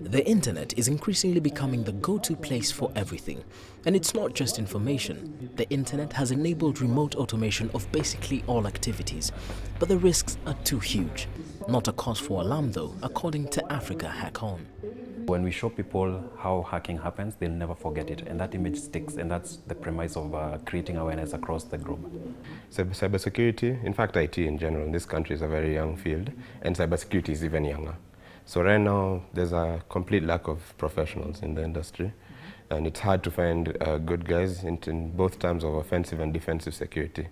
The internet is increasingly becoming the go-to place for everything. And it's not just information. The internet has enabled remote automation of basically all activities. But the risks are too huge. Not a cause for alarm though, according to AFRICAHACKON. When we show people how hacking happens, they'll never forget it. And that image sticks. And that's the premise of creating awareness across the globe. Cybersecurity, in fact IT in general, in this country is a very young field. And cybersecurity is even younger. So right now, there's a complete lack of professionals in the industry, and it's hard to find good guys in both terms of offensive and defensive security.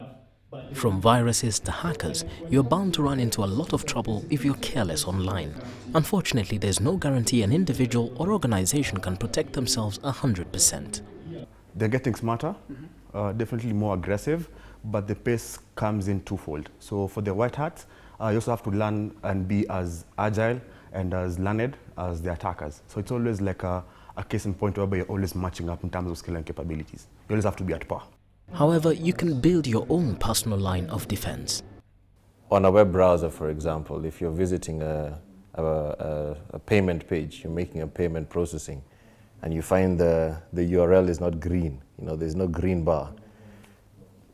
From viruses to hackers, you're bound to run into a lot of trouble if you're careless online. Unfortunately, there's no guarantee an individual or organization can protect themselves 100%. They're getting smarter, definitely more aggressive, but the pace comes in twofold. So for the white hats, you also have to learn and be as agile and as learned as the attackers. So it's always like a case in point where you're always matching up in terms of skill and capabilities. You always have to be at par. However, you can build your own personal line of defense. On a web browser, for example, if you're visiting a payment page, you're making a payment processing, and you find the URL is not green, there's no green bar.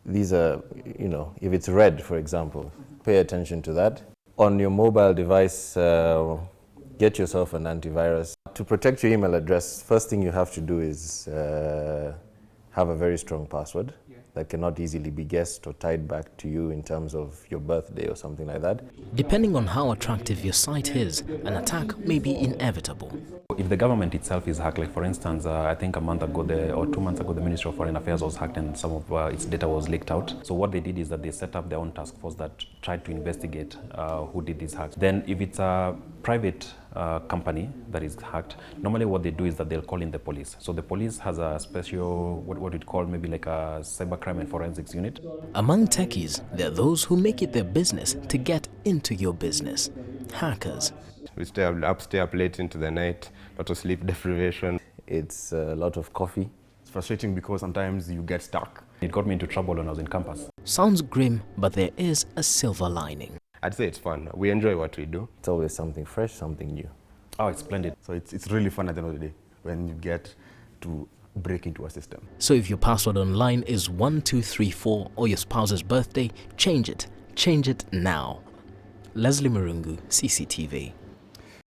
These are, if it's red, for example, pay attention to that. On your mobile device, get yourself an antivirus. To protect your email address, first thing you have to do is have a very strong password that cannot easily be guessed or tied back to you in terms of your birthday or something like that. Depending on how attractive your site is, an attack may be inevitable. If the government itself is hacked, like for instance, I think a month ago or 2 months ago, the Ministry of Foreign Affairs was hacked and some of its data was leaked out. So what they did is that they set up their own task force that tried to investigate who did these hacks. Then if it's a private company that is hacked, normally what they do is that they'll call in the police. So the police has a special, what we'd call maybe like a cybercrime and forensics unit. Among techies, there are those who make it their business to get into your business. Hackers. We stay up late into the night, lot of sleep deprivation. It's a lot of coffee. It's frustrating because sometimes you get stuck. It got me into trouble when I was in campus. Sounds grim, but there is a silver lining. I'd say it's fun. We enjoy what we do. It's always something fresh, something new. Oh, it's splendid. So it's really fun at the end of the day when you get to break into a system. So if your password online is 1234 or your spouse's birthday, change it. Change it now. Leslie Mirungu, CCTV.